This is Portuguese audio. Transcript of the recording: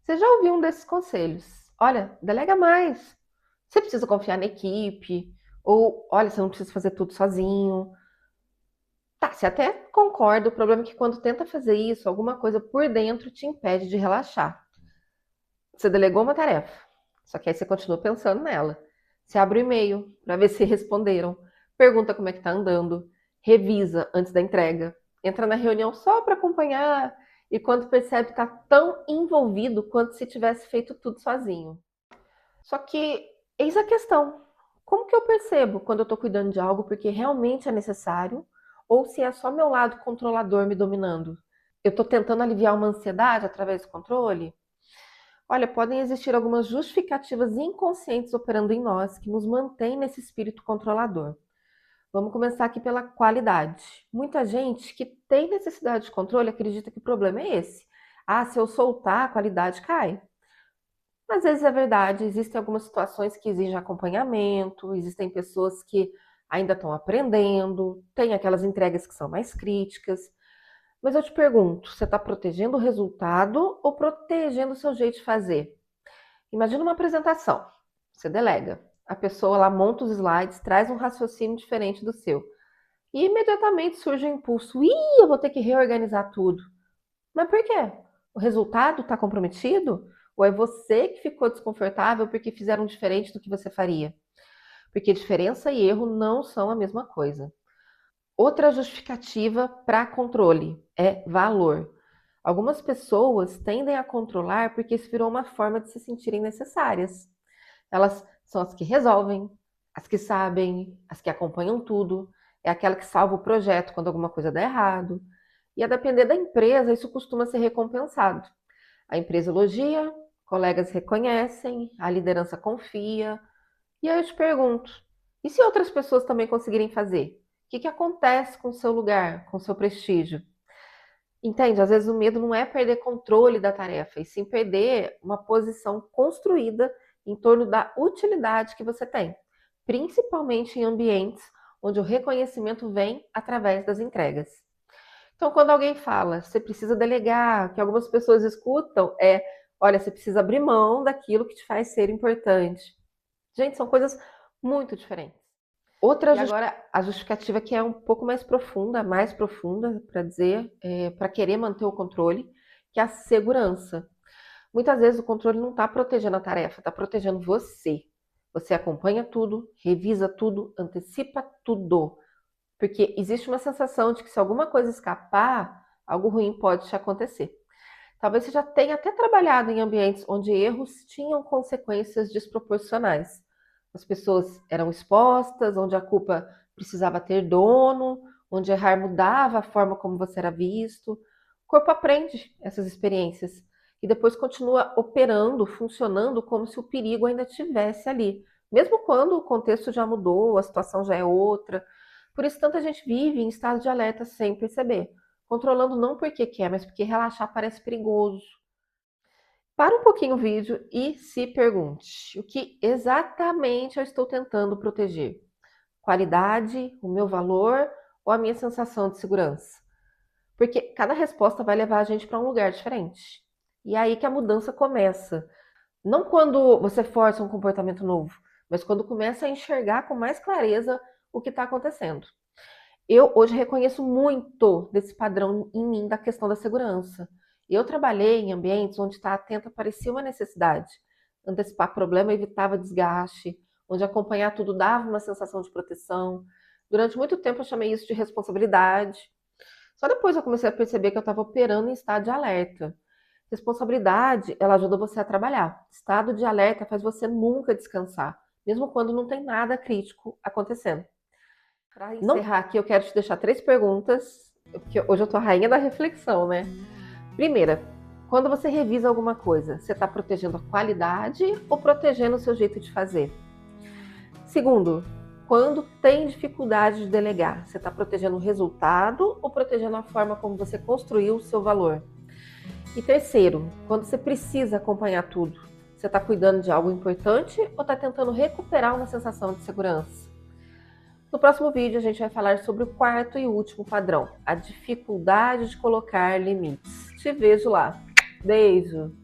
Você já ouviu um desses conselhos? Olha, delega mais. Você precisa confiar na equipe. Ou, olha, você não precisa fazer tudo sozinho. Tá, você até concorda, o problema é que quando tenta fazer isso, alguma coisa por dentro te impede de relaxar. Você delegou uma tarefa, só que aí você continua pensando nela. Você abre o e-mail para ver se responderam, pergunta como é que tá andando, revisa antes da entrega, entra na reunião só para acompanhar e quando percebe está tão envolvido quanto se tivesse feito tudo sozinho. Só que eis a questão: como que eu percebo quando eu estou cuidando de algo porque realmente é necessário ou se é só meu lado controlador me dominando? Eu estou tentando aliviar uma ansiedade através do controle? Olha, podem existir algumas justificativas inconscientes operando em nós que nos mantêm nesse espírito controlador. Vamos começar aqui pela qualidade. Muita gente que tem necessidade de controle acredita que o problema é esse. Ah, se eu soltar, a qualidade cai. Às vezes é verdade, existem algumas situações que exigem acompanhamento, existem pessoas que ainda estão aprendendo, tem aquelas entregas que são mais críticas. Mas eu te pergunto, você está protegendo o resultado ou protegendo o seu jeito de fazer? Imagina uma apresentação. Você delega. A pessoa lá monta os slides, traz um raciocínio diferente do seu. E imediatamente surge o impulso. Ih, eu vou ter que reorganizar tudo. Mas por quê? O resultado está comprometido? Ou é você que ficou desconfortável porque fizeram diferente do que você faria? Porque diferença e erro não são a mesma coisa. Outra justificativa para controle é valor. Algumas pessoas tendem a controlar porque isso virou uma forma de se sentirem necessárias. Elas são as que resolvem, as que sabem, as que acompanham tudo, é aquela que salva o projeto quando alguma coisa dá errado. E a depender da empresa, isso costuma ser recompensado. A empresa elogia, colegas reconhecem, a liderança confia. E aí eu te pergunto, e se outras pessoas também conseguirem fazer? O que acontece com o seu lugar, com o seu prestígio? Entende? Às vezes o medo não é perder controle da tarefa, e sim perder uma posição construída em torno da utilidade que você tem, principalmente em ambientes onde o reconhecimento vem através das entregas. Então, quando alguém fala, você precisa delegar, o que algumas pessoas escutam é, olha, você precisa abrir mão daquilo que te faz ser importante. Gente, são coisas muito diferentes. Outra e agora a justificativa que é um pouco mais profunda, para dizer, para querer manter o controle, que é a segurança. Muitas vezes o controle não está protegendo a tarefa, está protegendo você. Você acompanha tudo, revisa tudo, antecipa tudo. Porque existe uma sensação de que se alguma coisa escapar, algo ruim pode te acontecer. Talvez você já tenha até trabalhado em ambientes onde erros tinham consequências desproporcionais. As pessoas eram expostas, onde a culpa precisava ter dono, onde errar mudava a forma como você era visto. O corpo aprende essas experiências e depois continua operando, funcionando como se o perigo ainda estivesse ali, mesmo quando o contexto já mudou, a situação já é outra. Por isso tanta gente vive em estado de alerta sem perceber, controlando não porque quer, mas porque relaxar parece perigoso. Para um pouquinho o vídeo e se pergunte: o que exatamente eu estou tentando proteger? Qualidade, o meu valor ou a minha sensação de segurança? Porque cada resposta vai levar a gente para um lugar diferente. E é aí que a mudança começa. Não quando você força um comportamento novo, mas quando começa a enxergar com mais clareza o que está acontecendo. Eu hoje reconheço muito desse padrão em mim da questão da segurança. Eu trabalhei em ambientes onde estar atenta parecia uma necessidade. Antecipar problema evitava desgaste, onde acompanhar tudo dava uma sensação de proteção. Durante muito tempo eu chamei isso de responsabilidade. Só depois eu comecei a perceber que eu estava operando em estado de alerta. Responsabilidade, ela ajuda você a trabalhar. Estado de alerta faz você nunca descansar, mesmo quando não tem nada crítico acontecendo. Para encerrar aqui, eu quero te deixar 3 perguntas, porque hoje eu tô a rainha da reflexão, né? Primeira, quando você revisa alguma coisa, você está protegendo a qualidade ou protegendo o seu jeito de fazer? Segundo, quando tem dificuldade de delegar, você está protegendo o resultado ou protegendo a forma como você construiu o seu valor? E terceiro, quando você precisa acompanhar tudo, você está cuidando de algo importante ou está tentando recuperar uma sensação de segurança? No próximo vídeo a gente vai falar sobre o quarto e último padrão, a dificuldade de colocar limites. Te vejo lá. Beijo!